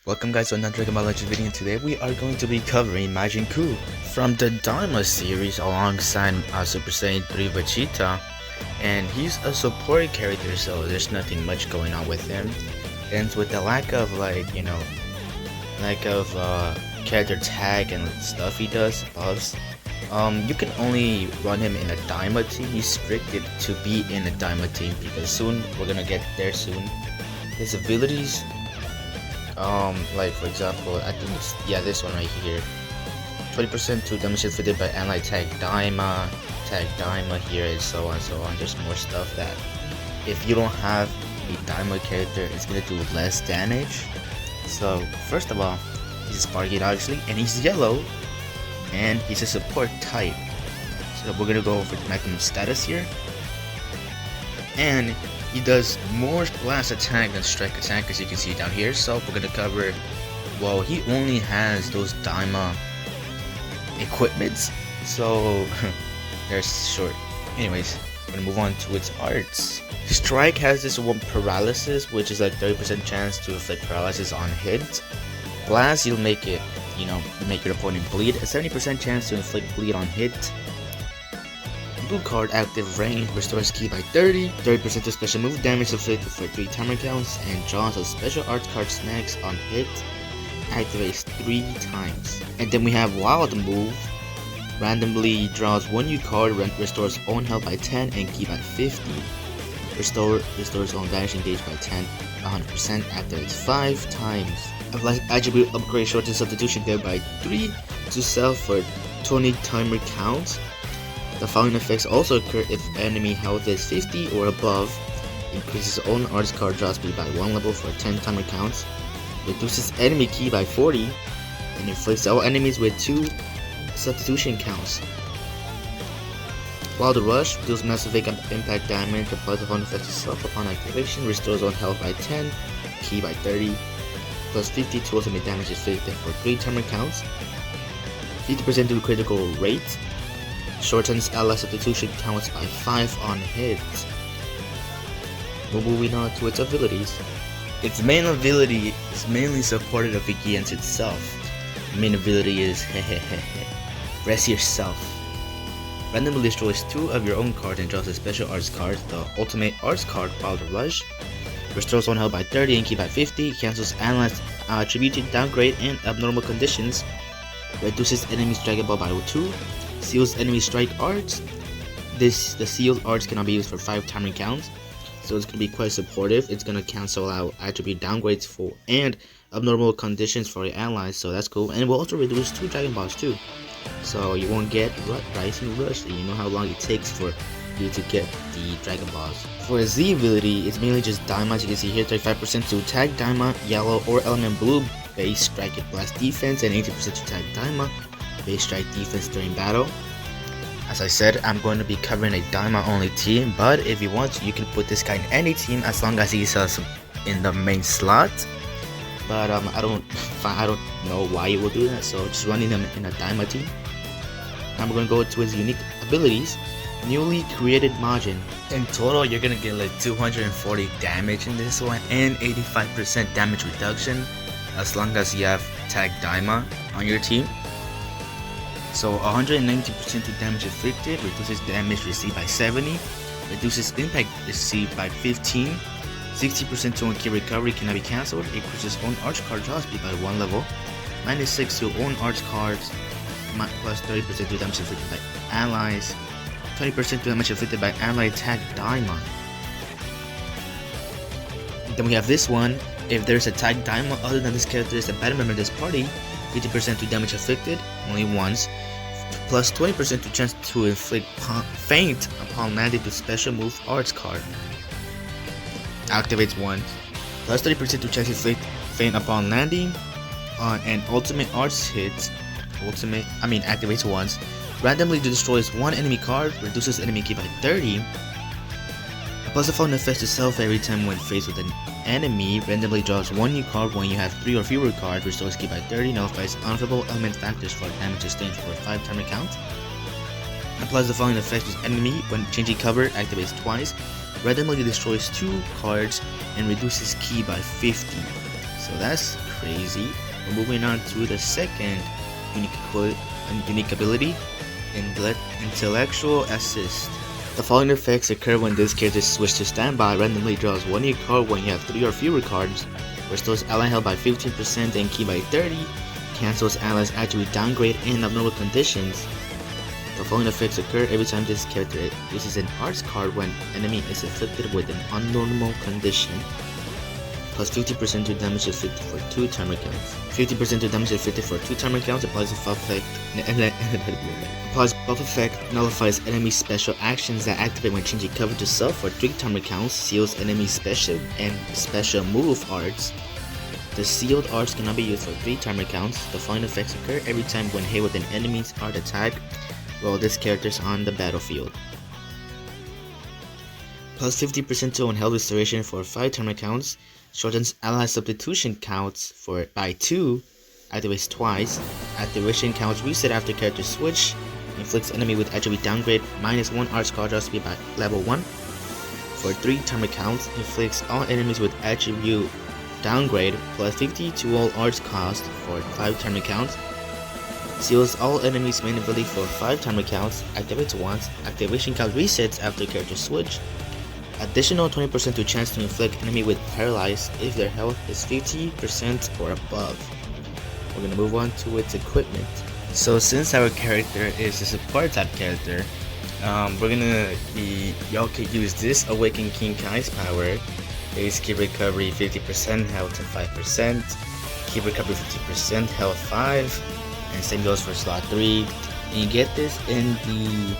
Welcome guys to another Dragon Ball Legends video. Today we are going to be covering Majin Kuu from the Daima series alongside Super Saiyan 3 Vegeta, and he's a support character, so there's nothing much going on with him. And with the lack of character tag and stuff he does, buffs, you can only run him in a Daima team. He's restricted to be in a Daima team because soon we're gonna get there soon. His abilities, like for example, I think it's this one right here. 20% to damage inflicted by ally tag Daima here, and so on. There's more stuff that if you don't have a Daima character, it's gonna do less damage. So first of all, he's a Sparky obviously, and he's yellow, and he's a support type. So we're gonna go over the maximum status here, and he does more blast attack than strike attack, as you can see down here. So we're gonna cover, well, he only has those Daima equipments, so they're short. Anyways, we're gonna move on to its arts. Strike has this one paralysis, which is like 30% chance to inflict paralysis on hit. Blast, you'll make it, make your opponent bleed. A 70% chance to inflict bleed on hit. Blue card active range restores ki by 30% to special move damage inflicted for 3 timer counts, and draws a special art card snacks on hit, activates 3 times. And then we have wild move, randomly draws 1 new card, restores own health by 10 and ki by 50. Restores own vanishing gauge by 10, 100%, activates 5 times. Applies attribute upgrade shorten substitution there by 3 to self for 20 timer counts. The following effects also occur if enemy health is 50 or above. Increases own arts card draw speed by 1 level for 10 timer counts. Reduces enemy ki by 40 and inflicts all enemies with 2 substitution counts. While the rush deals massive impact damage, applies the following effect to self upon activation. Restores own health by 10, ki by 30, plus 50 to ultimate damage inflicted for 3 timer counts. 50% to critical rate. Shortens ally substitution counts by 5 on hits. Moving on to its abilities. Its main ability is mainly supported against itself. The main ability is rest yourself. Randomly destroys 2 of your own cards and draws a special arts card, the ultimate arts card, Wild Rush. Restores own health by 30 and ki by 50. Cancels allies attributed downgrade and abnormal conditions. Reduces enemies Dragon Ball by 2. Seals enemy strike arts. The sealed arts cannot be used for 5 timer counts, so it's gonna be quite supportive. It's gonna cancel out attribute downgrades for and abnormal conditions for your allies, so that's cool. And it will also reduce 2 Dragon Balls too, so you won't get rising rush. And you know how long it takes for you to get the Dragon Balls. For a Z ability, it's mainly just Daima, as you can see here. 35% to tag Daima yellow or element blue base strike and blast defense, and 80% to tag Daima base strike defense during battle. As I said, I'm going to be covering a Daima only team, but if you want to, you can put this guy in any team as long as he's in the main slot. But I don't know why you will do that, so just running him in a Daima team. Now we're going to go to his unique abilities. Newly created Majin. In total, you're going to get like 240 damage in this one and 85% damage reduction as long as you have tag Daima on your team. So 190% to damage inflicted, reduces damage received by 70, reduces impact received by 15, 60% to own key recovery cannot be cancelled, increases own arch card draw speed by 1 level, -6 to own arch cards, plus 30% to damage inflicted by allies, 20% to damage inflicted by ally tag Daima. Then we have this one. If there's a tag Daima other than this character is a bad member of this party, 50% to damage afflicted, only once, plus 20% to chance to inflict faint upon landing to special move arts card. Activates once, plus 30% to chance to inflict faint upon landing on an ultimate arts hit. Activates once, randomly destroys 1 enemy card, reduces enemy ki by 30. Plus the following effects to self every time when faced with an enemy. Randomly draws 1 new card when you have 3 or fewer cards, restores ki by 30, nullifies unfavorable element factors for damage sustained for 5 timer count. Applies the following effects to enemy when changing cover, activates twice. Randomly destroys 2 cards and reduces ki by 50. So that's crazy. We're moving on to the second unique ability, Intellectual Assist. The following effects occur when this character switches to standby, randomly draws one new card when you have 3 or fewer cards, restores ally health by 15% and ki by 30, cancels allies attribute downgrade in abnormal conditions. The following effects occur every time this character uses an arts card when enemy is afflicted with an abnormal condition. Plus 50% to damage inflicted for 2 timer counts. 50% to damage inflicted for 2 timer counts applies buff effect, nullifies enemy special actions that activate when changing cover to self for 3 timer counts, seals enemy special and special move arts. The sealed arts cannot be used for 3 timer counts. The following effects occur every time when hit with an enemy's art attack while this character is on the battlefield. Plus 50% to health restoration for 5 timer counts, shortens ally substitution counts by 2, activates twice, activation counts reset after character switch, inflicts enemy with attribute downgrade -1 arts card draw speed by level 1. For 3 timer counts, inflicts all enemies with attribute downgrade plus 50 to all arts cost for 5 timer counts, seals all enemies main ability for 5 timer counts, activates once, activation count resets after character switch, additional 20% to chance to inflict enemy with paralyzed if their health is 50% or above. We're gonna move on to its equipment. So since our character is a support type character, y'all could use this Awakened King Kai's power. Base keep recovery 50%, health to 5%, keep recovery 50%, health 5, and same goes for slot 3. And you get this in the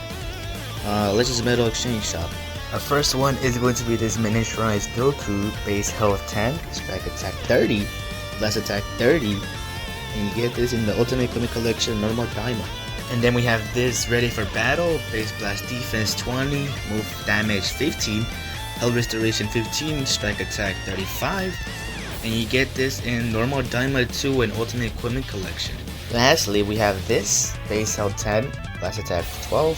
Legends Metal Exchange shop. Our first one is going to be this miniaturized Goku, base health 10, strike attack 30, blast attack 30, and you get this in the Ultimate Equipment Collection normal Daima. And then we have this ready for battle, base blast defense 20, move damage 15, health restoration 15, strike attack 35, and you get this in normal Daima 2 and Ultimate Equipment Collection. Lastly, we have this, base health 10, blast attack 12,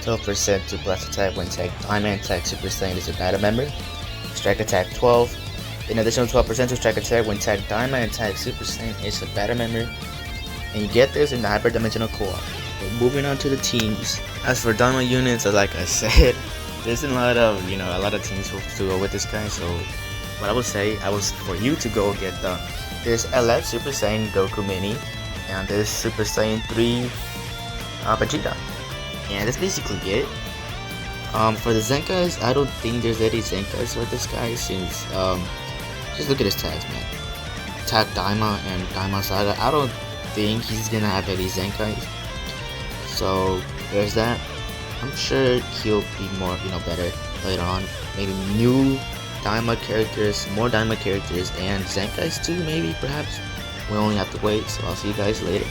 12% to blast attack when tag Daima and tag Super Saiyan is a battle member, strike attack 12, an additional 12% to strike attack when tag Daima and tag Super Saiyan is a battle member, and you get this in the hyperdimensional co-op. Moving on to the teams. As for Daima units, like I said, there's a lot of teams to go with this guy. So what I would say, for you to go get this LL Super Saiyan Goku Mini and this Super Saiyan 3 Vegeta. And that's basically it. For the Zenkas, I don't think there's any Zenkas with this guy since just look at his tags, man. Tag Daima and Daima Saga. I don't think he's gonna have any Zenkai. So there's that. I'm sure he'll be more, better later on. Maybe new Daima characters, more Daima characters, and Zenkais too, maybe, perhaps. We only have to wait. So I'll see you guys later.